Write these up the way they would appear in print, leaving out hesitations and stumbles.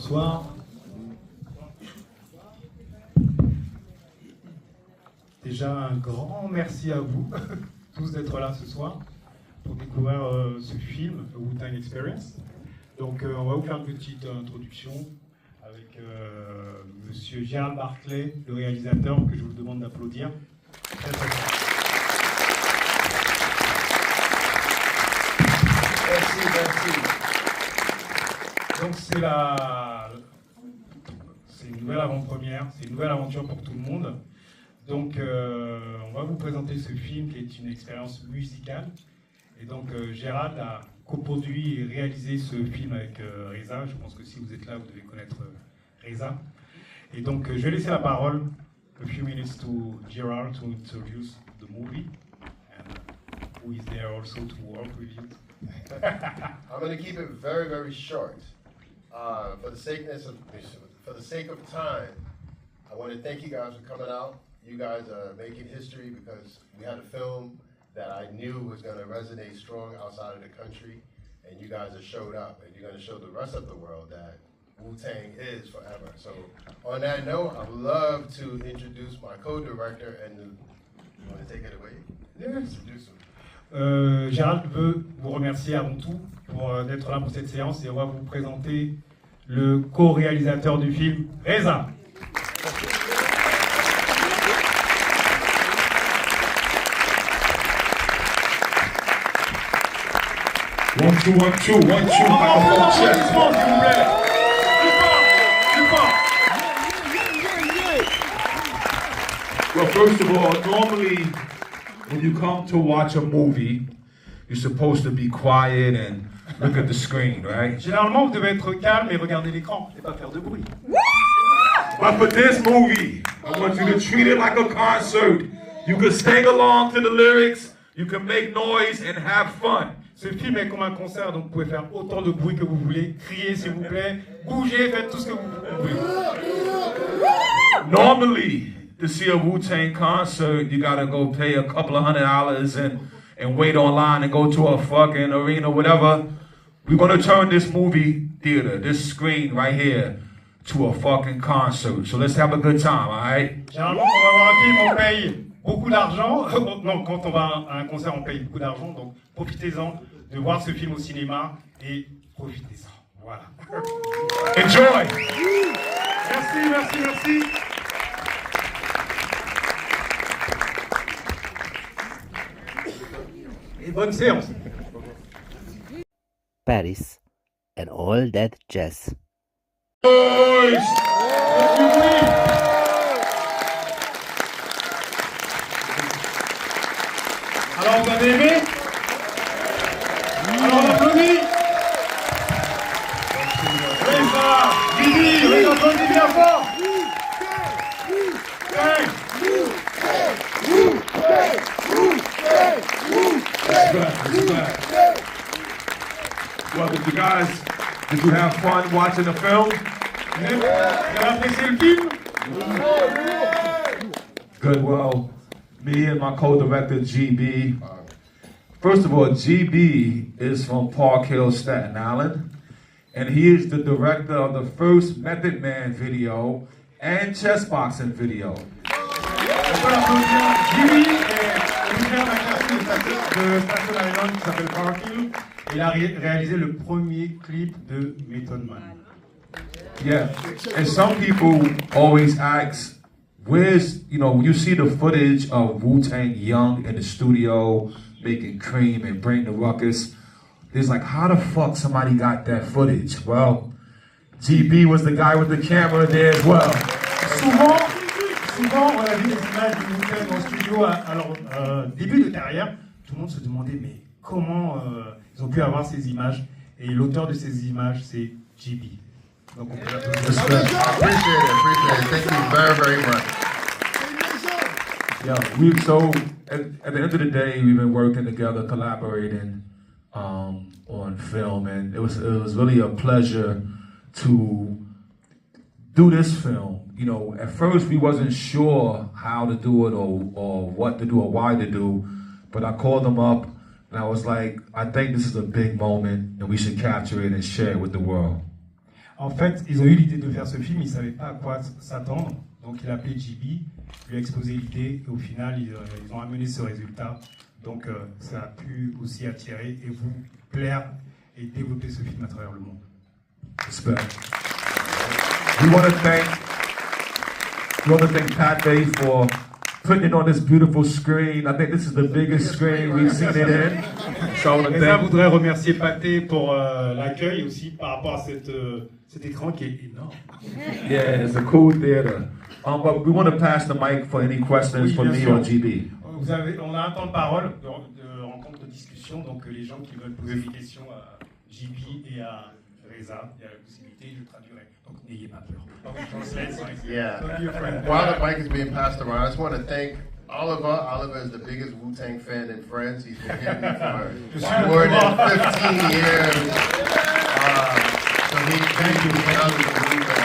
Bonsoir. Déjà un grand merci à vous tous d'être là ce soir pour découvrir ce film, Wu-Tang Experience. Donc on va vous faire une petite introduction avec Monsieur Gerald Barclay, le réalisateur, que je vous demande d'applaudir. Très, très bien. Merci. Donc c'est une nouvelle avant-première, c'est une nouvelle aventure pour tout le monde. Donc on va vous présenter ce film qui est une expérience musicale. Et donc Gerald a coproduit et réalisé ce film avec RZA. Je pense que si vous êtes là, vous devez connaître RZA. Et donc je vais laisser la parole, a few minutes to Gerald to introduce the movie. And who is there also to work with you. I'm going to keep it very, very short. For the sake of time, I want to thank you guys for coming out. You guys are making history because we had a film that I knew was going to resonate strong outside of the country, and you guys have showed up, and you're going to show the rest of the world that Wu-Tang is forever. So on that note, I would love to introduce my co-director, and you want to take it away? Yes. Gerald veut vous remercier avant tout pour d'être là pour cette séance et on va vous présenter le co-réalisateur du film, RZA. One, two, microphone check. S'il vous plaît. Plus fort. Well, first of all, normally when you come to watch a movie, you're supposed to be quiet and look at the screen, right? Généralement, vous devez être calme et regarder l'écran et pas faire de bruit. But for this movie, I want you to treat it like a concert. You can sing along to the lyrics, you can make noise and have fun. Ce film est comme un concert, donc vous pouvez faire autant de bruit que vous voulez, crier s'il vous plaît, bougez, faites tout ce que vous voulez. Normally, to see a Wu-Tang concert, you gotta go pay a couple of $100 and wait online and go to a fucking arena, whatever. We're gonna turn this movie theater, this screen right here, to a fucking concert. So let's have a good time, alright? Généralement, quand on va voir un film, on paye beaucoup d'argent. Non, quand on va à un concert, on paye beaucoup d'argent. Donc, profitez-en de voir ce film au cinéma et profitez-en. Voilà. Enjoy! Merci. Et bonne séance. Paris and all that jazz. Boys! Alors, vous avez aimé? Alors, on applaudit. RZA, Bibi, on applaudit bien fort. Well, did you have fun watching the film? Vous avez apprécié le film? Good, well, me and my co-director, GB. First of all, GB is from Park Hill, Staten Island, and he is the director of the first Method Man video and chess boxing video. On peut applaudir Jimmy, originaire d'un quartier de Staten Island qui s'appelle Park Hill. Il a réalisé le premier clip de Method Man. Yeah, and some people always ask, where's, when you see the footage of Wu-Tang Young in the studio making cream and bring the ruckus, it's like, how the fuck somebody got that footage? Well, GB was the guy with the camera there as well. Souvent, on a vu des images de Wu-Tang en studio à leur début de carrière. Tout le monde se demandait, mais comment ils ont pu avoir ces images? Et l'auteur de ces images, c'est GB. Donc on peut Appreciate it. Thank you very, very much. Yeah, so at the end of the day, we've been working together, collaborating on film, and it was really a pleasure to do this film. At first we wasn't sure how to do it or what to do or why to do, but I called them up and I was like, I think this is a big moment and we should capture it and share it with the world. En fait, ils ont eu l'idée de faire ce film, ils ne savaient pas à quoi s'attendre. Donc il a appelé JB, lui a exposé l'idée, et au final, ils ont amené ce résultat. Donc ça a pu aussi attirer et vous plaire et développer ce film à travers le monde. Respect. We want to thank Pathé for putting it on this beautiful screen. I think this is the biggest screen we've seen it in. So RZA voudrait remercier Pathé pour l'accueil aussi par rapport à cet écran qui est énorme. Yeah, it's a cool theater. But we want to pass the mic for any questions Oui, for bien me sûr. or GB. On a un temps de parole, de rencontre, de discussion, donc les gens qui veulent poser des questions à JB et à RZA, il y a la possibilité, je traduirai. Donc n'ayez pas peur. Yeah. While the mic is being passed around, I just want to thank Oliver. Oliver is the biggest Wu-Tang fan in France. He's been here for more than 15 years. So thank you. I got to say thank you for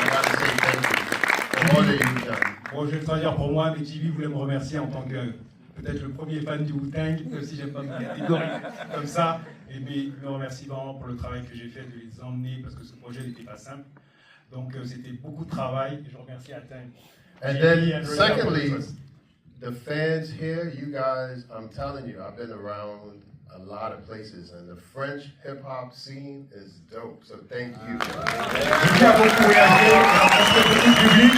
all that you've done. Bon, je vais le traduire pour moi, mais JB voulait me remercier en tant que peut-être le premier fan du Wu-Tang, même si j'aime pas me catégorique comme ça. Et mais il me remercie vraiment pour le travail que j'ai fait de les emmener, parce que ce projet n'était pas simple. Donc c'était beaucoup de travail, et je remercie Atteint. And then, secondly, the fans here, you guys, I'm telling you, I've been around a lot of places, and the French hip-hop scene is dope, so thank you. J'ai beaucoup voyagé, rencontré beaucoup de public,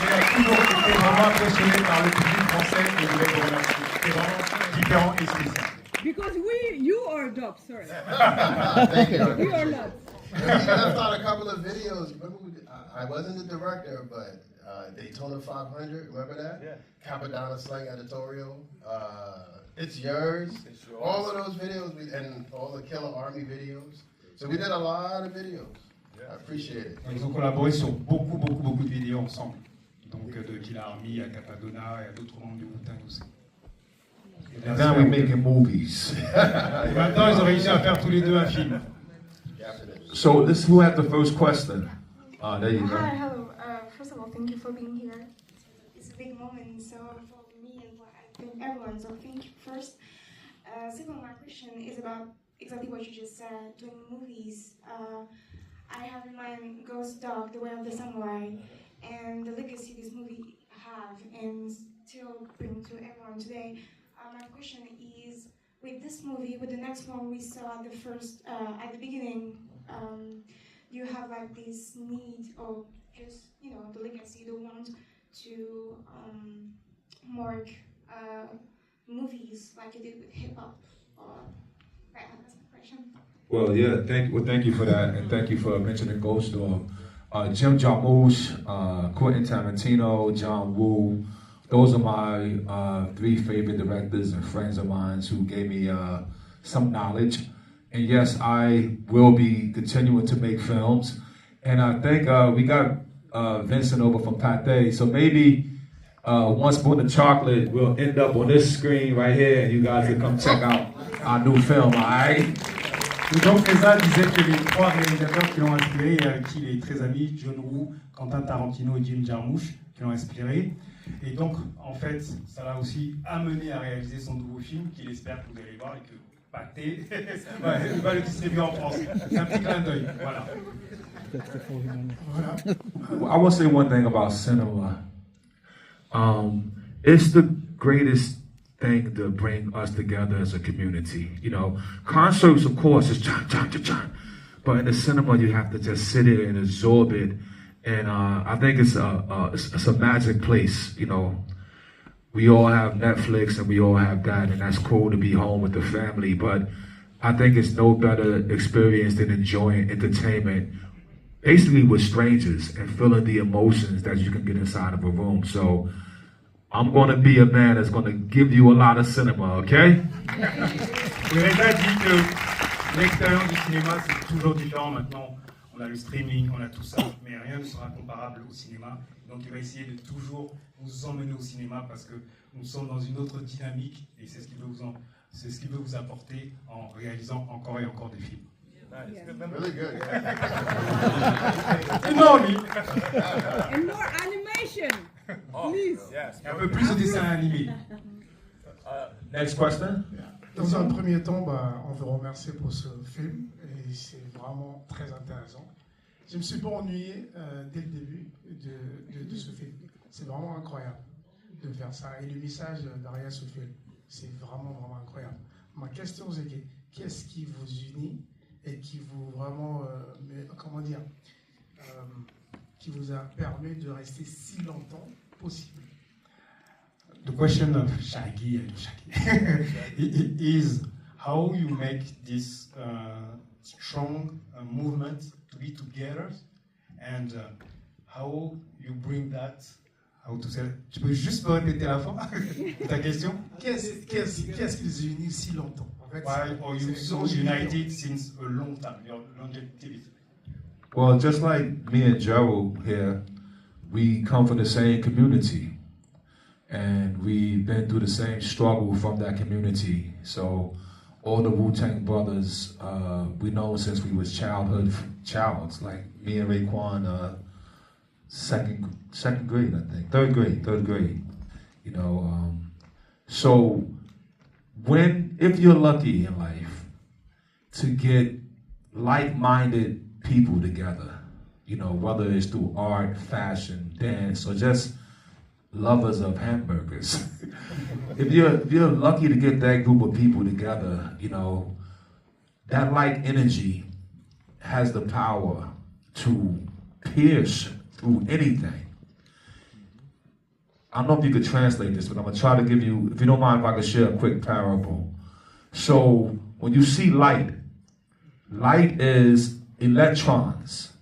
mais j'ai toujours été vraiment impressionné par le public français, et je voulais vous remercier. C'était vraiment différent et spécial. Because you are dope, sorry. Thank you. You are not. We left out a couple of videos. Remember, I wasn't the director, but Daytona 500, remember that? Yeah. Capadonna Slang Editorial. It's yours. All of those videos, and all the Killer Army videos. So we did a lot of videos. Yeah. I appreciate it. Ils ont collaboré sur beaucoup de vidéos ensemble. Donc de Killer Army à Capadonna et à d'autres membres du Wu-Tang aussi. And now we're making movies. Et maintenant, ils ont réussi à faire tous les deux un film. So who had the first question? There you go. Hi, hello. First of all, thank you for being here. It's a big moment, so for me and for I think everyone, so thank you first. Second, my question is about exactly what you just said, doing movies. I have in mind Ghost Dog, The Way of the Samurai, and the legacy this movie have and still bring to everyone today. My question is, with this movie, with the next one we saw the first, at the beginning, you have like this need or just, you know, the legacy, the want to mark movies like you did with hip-hop or, right, that's my question. Well, yeah, thank you for that, and thank you for mentioning Ghost Dog. Jim Jarmusch, Quentin Tarantino, John Woo, those are my three favorite directors and friends of mine who gave me some knowledge. And yes, I will be continuing to make films. And I think we got Vincent over from Pathé, so maybe One Spoon of Chocolate will end up on this screen right here, and you guys will come check out our new film, all right? Et donc RZA disait que les trois réalisateurs qui l'ont inspiré, et avec qui il est très ami, John Woo, Quentin Tarantino et Jim Jarmusch, qui l'ont inspiré. Et donc, en fait, ça l'a aussi amené à réaliser son nouveau film, qu'il espère que vous allez voir et que Pathé va le distribuer en France. C'est un petit clin d'œil, voilà. I will say one thing about cinema. It's the greatest thing to bring us together as a community. You know, concerts, of course, is John. But in the cinema, you have to just sit there and absorb it. And I think it's a magic place. You know, we all have Netflix and we all have that, and that's cool to be home with the family. But I think it's no better experience than enjoying entertainment, basically with strangers and feeling the emotions that you can get inside of a room. So I'm going to be a man that's going to give you a lot of cinema, okay? RZA dit que l'expérience du cinéma, c'est toujours différent maintenant. On a le streaming, on a tout ça, mais rien ne sera comparable au cinéma. Donc il va essayer de toujours nous emmener au cinéma parce que nous sommes dans une autre dynamique et c'est ce qu'il veut vous apporter en réalisant encore et encore des films. Really good. Non, lui. And more animation, please. Yes. Un peu plus de dessin animé. Next question? Dans un premier temps, on veut remercier pour ce film et c'est vraiment très intéressant. Je me suis pas ennuyé dès le début de ce film. C'est vraiment incroyable de faire ça. Et le message derrière ce film, c'est vraiment, vraiment incroyable. Ma question, c'est qu'est-ce qui vous unit et qui vous vraiment, comment dire, qui vous a permis de rester si longtemps possible? The question of Shaggy is how you make this strong movement to be together and how you bring that. How to say? Tu peux juste me répéter la fin ta question? Qu'est-ce qui les unit si longtemps? En fait, why are you so united since a long time? Your longevity. Well, just like me and Gerald here, we come from the same community. And we've been through the same struggle from that community. So all the Wu-Tang brothers, we know since we was childs, like me and Raekwon, second grade, I think, third grade, you know. So if you're lucky in life to get like-minded people together, you know, whether it's through art, fashion, dance, or just lovers of hamburgers. if you're lucky to get that group of people together, you know, that like energy has the power to pierce through anything. I don't know if you could translate this, but I'm gonna try to give you, if you don't mind if I could share a quick parable. So when you see light is electrons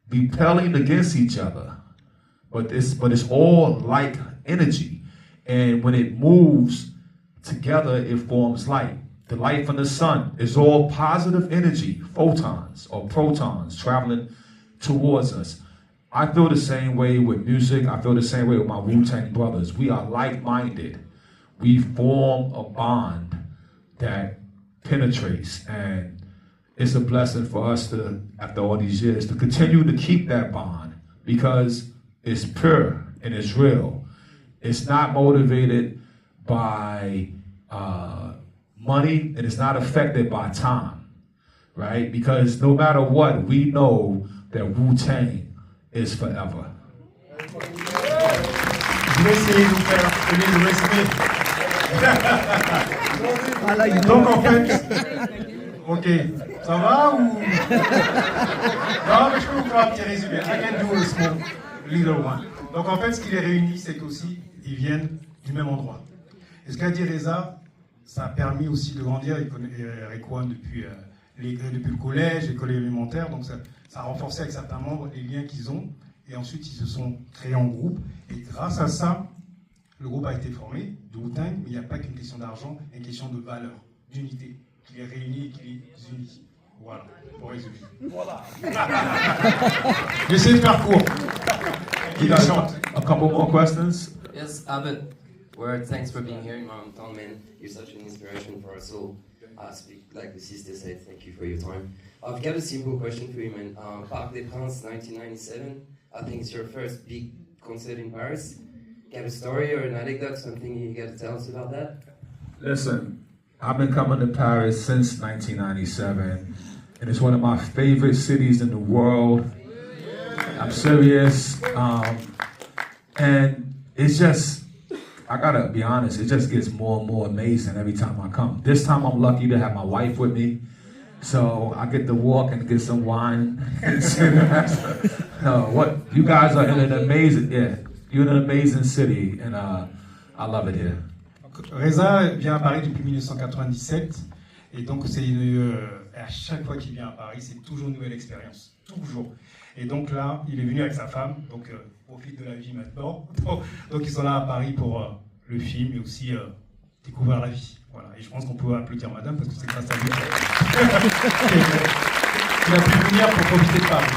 repelling against each other. But it's all like energy. And when it moves together, it forms light. The light from the sun is all positive energy, photons or protons traveling towards us. I feel the same way with music. I feel the same way with my Wu-Tang brothers. We are like-minded. We form a bond that penetrates. And it's a blessing for us to, after all these years, to continue to keep that bond because it's pure and it's real. It's not motivated by money and it's not affected by time, right? Because no matter what, we know that Wu-Tang is forever. Je vais essayer de vous faire le résumé. Donc en fait, ok, ça va ou... Non mais je peux vous faire un petit résumé. I can do a small little one. Donc en fait, ce qui les réunit, c'est qu'aussi, ils viennent du même endroit. Et ce qu'a dit RZA, ça a permis aussi de grandir. Il connaît Raekwon depuis le collège, l'école élémentaire, donc ça a renforcé avec certains membres les liens qu'ils ont. Et ensuite, ils se sont créés en groupe. Et grâce à ça, le groupe a été formé de Wu-Tang, mais il n'y a pas qu'une question d'argent, il y a une question de valeur, d'unité, qui les réunit et qui les unit. Voilà, pour résumer. Voilà. J'essaie de faire court. You got a couple more questions? Yes, Abed. Well, thanks for being here in my hometown, man. You're such an inspiration for us all. Speak like the sister said, thank you for your time. I've got a simple question for you, man. Pathé Alésia, 1997. I think it's your first big concert in Paris. Got a story or an anecdote, something you got to tell us about that? Listen, I've been coming to Paris since 1997, and it's one of my favorite cities in the world. I'm serious, and it's just, I gotta be honest, it just gets more and more amazing every time I come. This time I'm lucky to have my wife with me, so I get to walk and get some wine. What you guys are in an amazing, you're in an amazing city, and I love it here. RZA vient à Paris depuis 1997, et donc c'est à chaque fois qu'il vient à Paris, c'est toujours une nouvelle expérience, toujours. Et donc là, il est venu avec sa femme, donc profite de la vie maintenant. Donc ils sont là à Paris pour le film et aussi découvrir la vie. Voilà. Et je pense qu'on peut applaudir madame parce que c'est grâce à lui qu'il a pu venir pour profiter de Paris.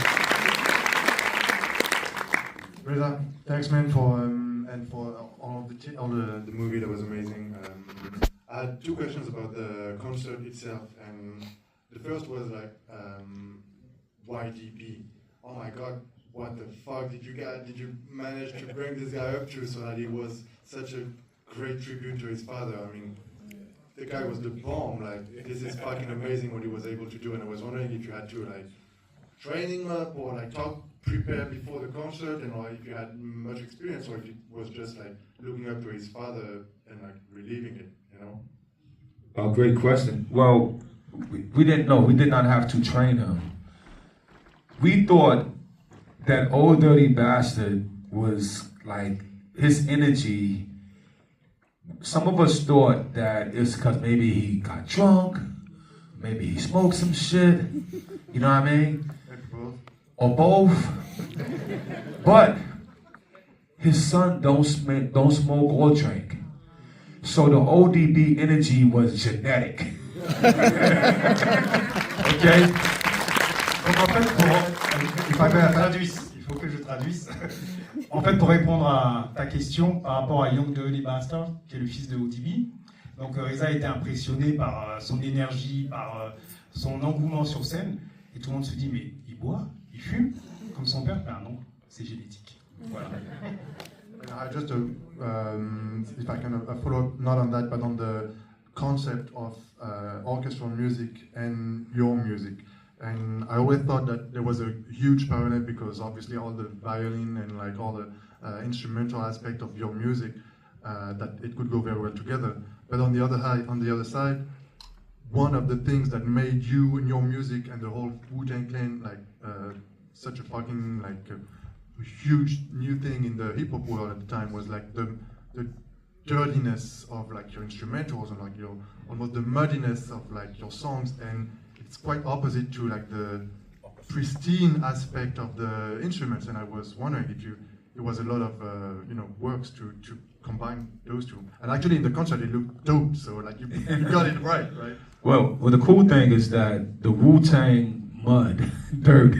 RZA, thanks man for and for all the movie, that was amazing. I had two questions about the concert itself, and the first was like YGP. Oh my God, what the fuck did you manage to bring this guy up to so that he was such a great tribute to his father? I mean, the guy was the bomb. Like, this is fucking amazing what he was able to do, and I was wondering if you had to like training him up or like prepare before the concert, and or if you had much experience, or if it was just like looking up to his father and like reliving it, you know? Oh, great question. Well, we didn't know. We did not have to train him. We thought that Old Dirty Bastard was like his energy. Some of us thought that it's because maybe he got drunk, maybe he smoked some shit, you know what I mean? Or both. But his son don't smoke or drink. So the ODB energy was genetic. Okay? Donc en fait, il faut que je traduise. En fait, pour répondre à ta question par rapport à Young Dirty Bastard, qui est le fils de ODB, donc RZA a été impressionné par son énergie, par son engouement sur scène, et tout le monde se dit, mais il boit, il fume, comme son père? Ben non, c'est génétique. Voilà. Just if I can follow up, not on that, but on the concept of orchestral music and your music. And I always thought that there was a huge parallel because obviously all the violin and like all the instrumental aspect of your music, that it could go very well together. But on the other side, one of the things that made you and your music and the whole Wu-Tang Clan like such a fucking like huge new thing in the hip hop world at the time was like the dirtiness of like your instrumentals and like your almost the muddiness of like your songs, and it's quite opposite to like the pristine aspect of the instruments. And I was wondering if it was a lot of works to combine those two. And actually in the concert it looked dope, so like you got it right? Well, the cool thing is that the Wu-Tang mud, dirt,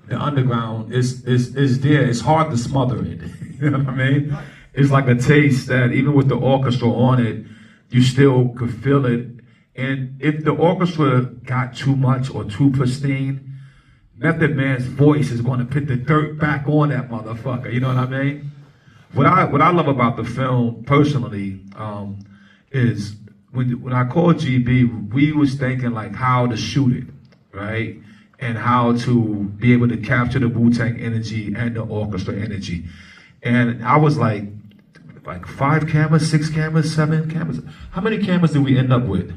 the underground is there. It's hard to smother it. You know what I mean? It's like a taste that even with the orchestra on it, you still could feel it. And if the orchestra got too much or too pristine, Method Man's voice is going to put the dirt back on that motherfucker. You know what I mean? What I love about the film personally is when I called GB, we was thinking like how to shoot it, right? And how to be able to capture the Wu-Tang energy and the orchestra energy. And I was like 5 cameras, 6 cameras, 7 cameras. How many cameras did we end up with?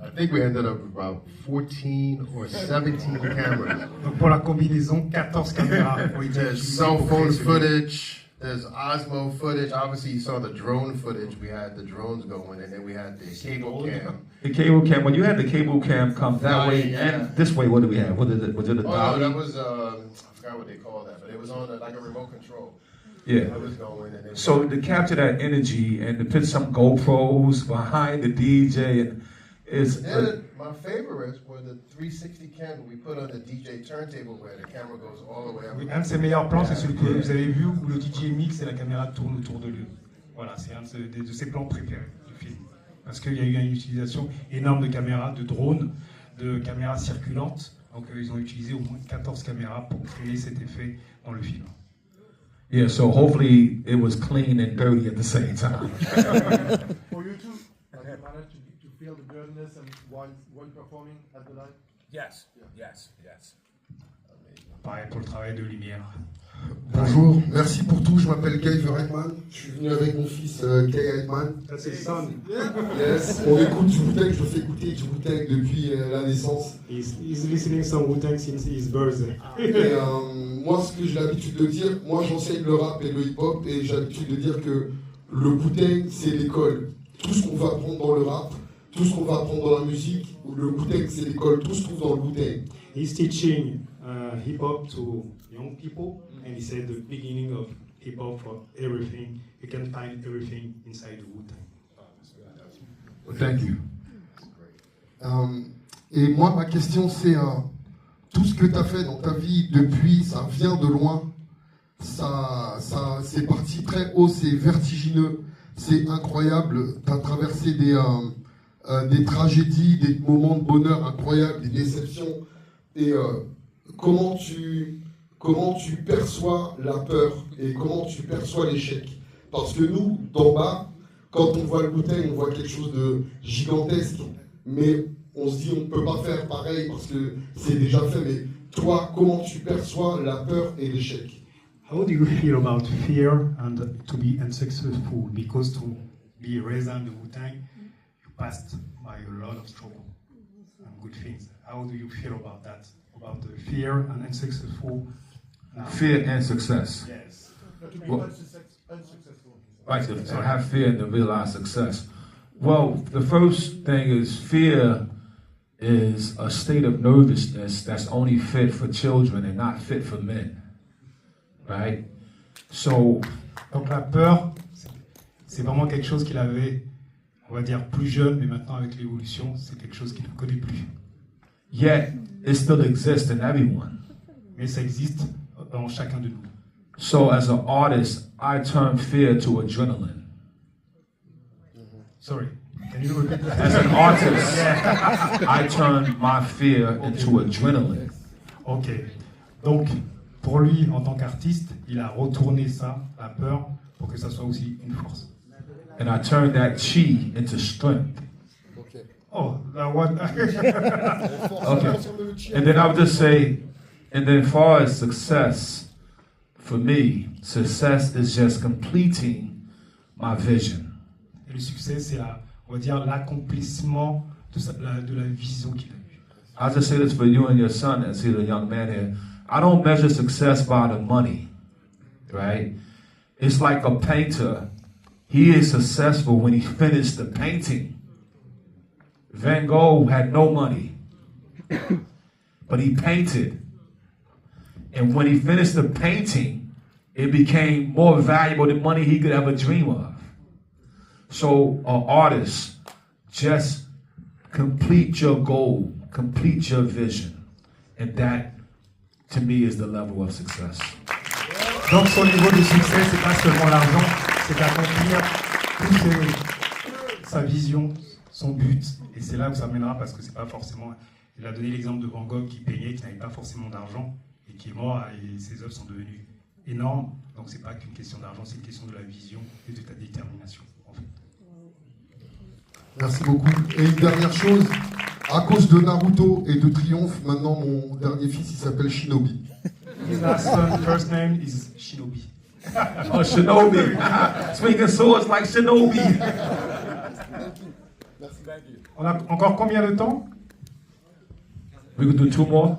I think we ended up with about 14 or 17 cameras. Donc pour la combinaison, 14 caméras. There's cell phone footage. There's Osmo footage. Obviously, you saw the drone footage. We had the drones going, and then we had the cable cam. The cable cam. When you had the cable cam come that way and this way, what do we have? What is it? Was it a dolly? No, that was I forgot what they call that, but it was on like a remote control. Yeah. It was going, and so to capture that energy and to put some GoPros behind the DJ is. My favorites were the 360 camera we put on the DJ turntable where the camera goes all the way up. Oui, un de ses meilleurs plans, c'est celui que vous avez vu où le DJ mixe et la caméra tourne autour de lui. Voilà, c'est un de ses plans préférés du film. Parce qu'il y a eu une utilisation énorme de caméras, de drones, de caméras circulantes. Donc ils ont utilisé au moins 14 caméras pour créer cet effet dans le film. Yeah, so hopefully it was clean and dirty at the same time. For you too, have you managed to feel the dirtiness and while performing at the live? Yes. Pareil pour le travail de lumière. Bonjour, merci pour tout. Je m'appelle Guy Verheitman. Je suis venu avec mon fils Guy Verheitman. Ça c'est son. Yes, on écoute du Wu-Tang. Je le fais écouter du Wu-Tang depuis la naissance. He's listening some Wu-Tang since his birthday. Et moi, ce que j'ai l'habitude de dire, moi j'enseigne le rap et le hip-hop, et j'ai l'habitude de dire que le Wu-Tang c'est l'école. Tout ce qu'on va apprendre dans le rap, tout ce qu'on va apprendre dans la musique, le Wu-Tang c'est l'école. Tout se trouve dans le Wu-Tang. He's teaching hip-hop to young people, and he said the beginning of hip-hop for everything. You can find everything inside the Wu-Tang. Well, thank you. Et moi, ma question c'est tout ce que tu as fait dans ta vie depuis, ça vient de loin. Ça c'est parti très haut, c'est vertigineux, c'est incroyable. Tu as traversé des tragédies, des moments de bonheur incroyables, des déceptions. Et comment tu perçois la peur et comment tu perçois l'échec? Parce que nous, d'en bas, quand on voit le Wu-Tang, on voit quelque chose de gigantesque, mais on se dit on ne peut pas faire pareil parce que c'est déjà fait, mais toi, comment tu perçois la peur et l'échec? How do you feel about fear and to be unsuccessful? Because to be RZA and the Wu-Tang, you passed by a lot of struggle and good things. How do you feel about that? About the fear and unsuccessful? Now? Fear and success. Yes. Well, right, to have fear and to realize success. Well, the first thing is fear is a state of nervousness that's only fit for children and not fit for men. Right? So, donc la peur, c'est vraiment quelque chose qu'il avait, on va dire, plus jeune, mais maintenant avec l'évolution, c'est quelque chose qu'il ne connaît plus. Yet, it still exists in everyone. Mais ça existe dans chacun de nous. So, as an artist, I turn fear to adrenaline. Sorry, can you repeat that? As an artist, I turn my fear into adrenaline. Ok, donc pour lui, en tant qu'artiste, il a retourné ça, la peur, pour que ça soit aussi une force. And I turn that chi into strength. Oh, that one. Okay. And then I would just say, and then as far as success, for me, success is just completing my vision. Et le succès, c'est on va dire l'accomplissement de la vision qu'il a eue. I'll just say this for you and your son, as he's a young man here. I don't measure success by the money, right? It's like a painter. He is successful when he finished the painting. Van Gogh had no money, but he painted. And when he finished the painting, it became more valuable than money he could ever dream of. So, an artist, just complete your goal, complete your vision, and that, to me, is the level of success. Donc, son niveau de succès, c'est pas seulement l'argent, c'est d'accomplir sa vision, son but, et c'est là où ça mènera, parce que c'est pas forcément. Il a donné l'exemple de Van Gogh qui peignait, qui n'avait pas forcément d'argent, et qui est mort, et ses œuvres sont devenues énormes. Donc, c'est pas qu'une question d'argent, c'est une question de la vision et de ta détermination, en fait. Merci beaucoup. Et une dernière chose, à cause de Naruto et de Triomphe, maintenant mon dernier fils il s'appelle Shinobi. His last son, first name is Shinobi. Oh, Shinobi. Swinging swords like Shinobi. On a encore combien de temps? We could do 2 more.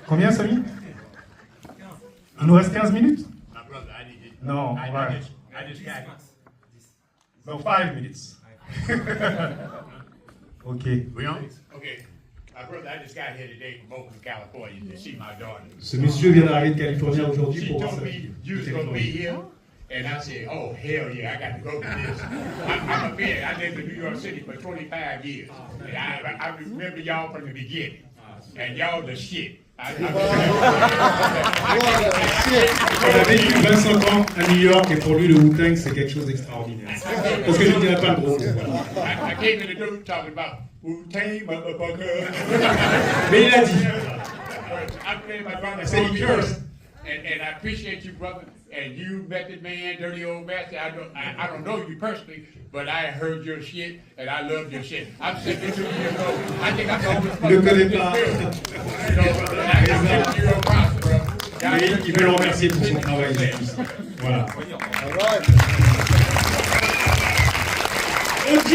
Combien, Samy? Il nous reste 15 minutes? Non, I just got it. No, 5 minutes. Okay. We on? Okay. My brother, I just got here today from Oakland, California to see my daughter. Ce monsieur vient d'arriver de Californie aujourd'hui She pour voir told sa me fille. you was going to be here, and I said, oh, hell yeah, I got to go to this. I'm a man. I lived in New York City for 25 years. And I remember y'all from the beginning. And y'all the shit. On a vécu 25 ans à New York et pour lui le Wu-Tang c'est quelque chose d'extraordinaire. Parce que je ne dirais pas le gros mot. I came in the door talking about Wu-Tang, motherfucker. Mais il a dit. I'm playing my brother. And I appreciate you, brother. And you, Method Man, Dirty Old Bastard. I don't know you personally, but I heard your shit and I love your shit. I'm 72 years old. I think I'm the only fucking in this building. Mais il veut le remercier pour son travail. Voilà. Ok.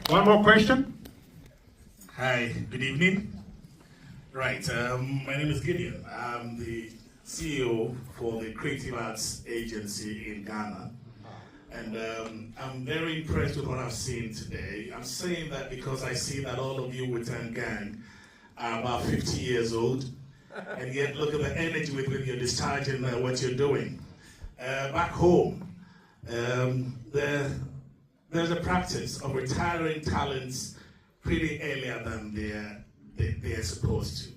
One more question. Hi, good evening. Right, my name is Gideon. I'm the CEO for the Creative Arts Agency in Ghana. And I'm very impressed with what I've seen today. I'm saying that because I see that all of you Wu-Tang gang are about 50 years old, and yet look at the energy with which you're discharging what you're doing. Back home, there's a practice of retiring talents pretty earlier than they're supposed to.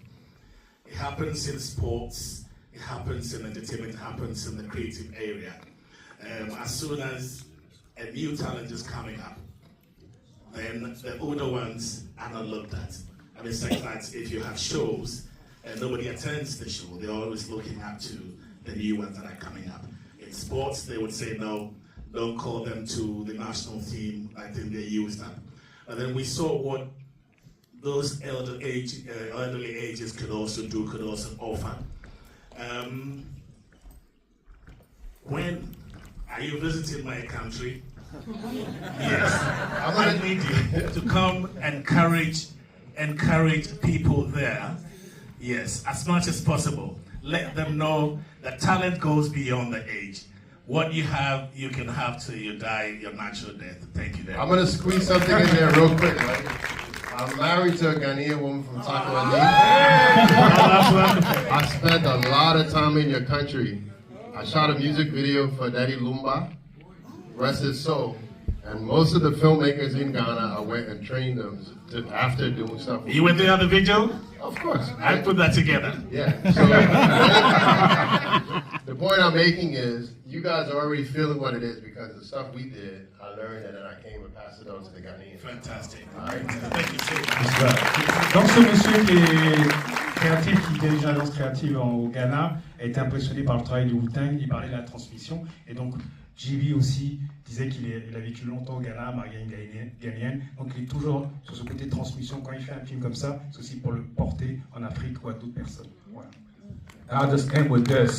It happens in sports, it happens in entertainment, it happens in the creative area. As soon as a new talent is coming up, then the older ones are not looked at. I mean, it's like that if you have shows and nobody attends the show, they're always looking up to the new ones that are coming up. In sports, they would say, no, don't call them to the national team. I think they use that. And then we saw what those elderly ages could also do, could also offer. When are you visiting my country? Yes, I need you to come encourage people there. Yes, as much as possible. Let them know that talent goes beyond the age. What you have, you can have till you die your natural death. Thank you very much. I'm going to squeeze something in there real quick. Right? I'm married to a Ghanaian woman from Takoradi. I spent a lot of time in your country. I shot a music video for Daddy Lumba, rest his soul. And most of the filmmakers in Ghana, I went and trained them after doing stuff. You went there on the video? Of course. I put that together. Yeah. So, the point I'm making is, you guys are already feeling what it is because the stuff we did, I learned and then I came and passed it on to the Ghanaians. Fantastic. All right. Thank you so much. Donc ce monsieur qui est créatif, qui dirige l'agence créative au Ghana, a été impressionné par le travail du Wu-Tang, il parlait de la transmission, et donc JB aussi disait qu'il a vécu longtemps au Ghana, marié à une Ghanéenne, donc il est toujours sur ce côté de transmission. Quand il fait un film comme ça, c'est aussi pour le porter en Afrique ou à d'autres personnes. Voilà. I'll just end with this.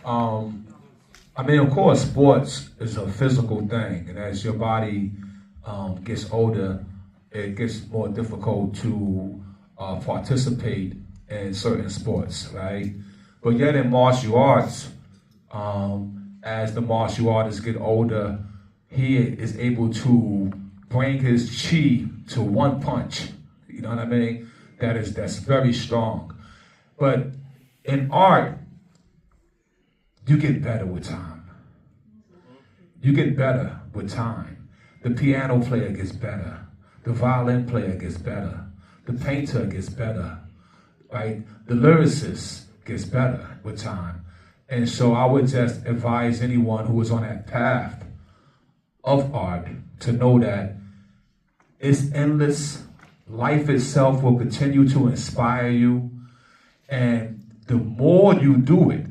I mean, of course, sports is a physical thing, and as your body gets older, it gets more difficult to participate in certain sports, right? But yet in martial arts, as the martial artists get older, he is able to bring his chi to one punch. You know what I mean? That's very strong. But in art, you get better with time. You get better with time. The piano player gets better. The violin player gets better. The painter gets better, right? The lyricist gets better with time. And so I would just advise anyone who is on that path of art to know that it's endless. Life itself will continue to inspire you. And the more you do it,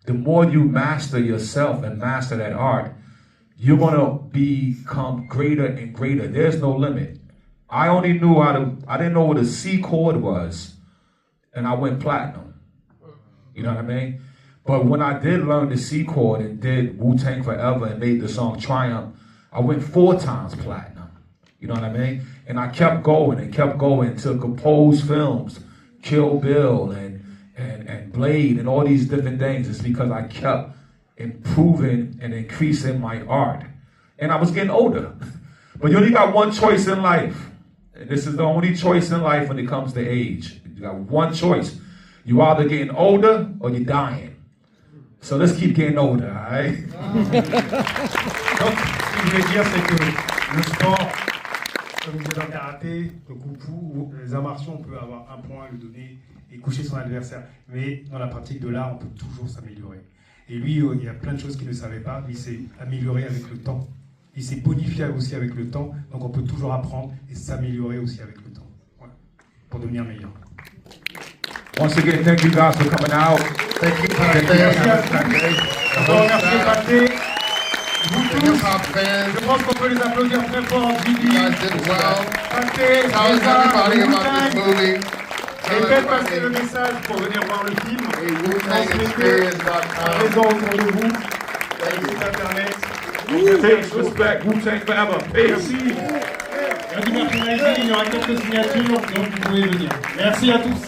the more you master yourself and master that art, you're going to become greater and greater. There's no limit. I only knew I didn't know what a C chord was, and I went platinum. You know what I mean? But when I did learn the C chord and did Wu-Tang Forever and made the song Triumph, I went 4 times platinum. You know what I mean? And I kept going to compose films, Kill Bill and Blade and all these different things. It's because I kept improving and increasing my art. And I was getting older. But you only got one choice in life. And this is the only choice in life when it comes to age. You got one choice. You either getting older or you're dying. So let's keep getting older, all right? Donc, ce que je voulais dire, c'est que le sport, comme vous êtes en karaté, le kung-fu, ou les arts martiaux, on peut avoir un point, le donner et coucher son adversaire. Mais dans la pratique de l'art, on peut toujours s'améliorer. Et lui, il y a plein de choses qu'il ne savait pas. Il s'est amélioré avec le temps. Il s'est bonifié aussi avec le temps. Donc on peut toujours apprendre et s'améliorer aussi avec le temps. Voilà. Pour devenir meilleur. Once again, thank you guys for coming out. Thank you, Pathé. On va remercier Pathé. Vous tous, je pense qu'on peut les applaudir très fort. Gigi, Pathé, RZA, et faites passer le message pour venir voir le film. Transmettez la raison autour de vous. Avec les internet. Peace, respect, Wu-Tang Forever. Peace. Lundi mercredi, il y aura quelques signatures, donc vous pouvez venir. Merci à tous.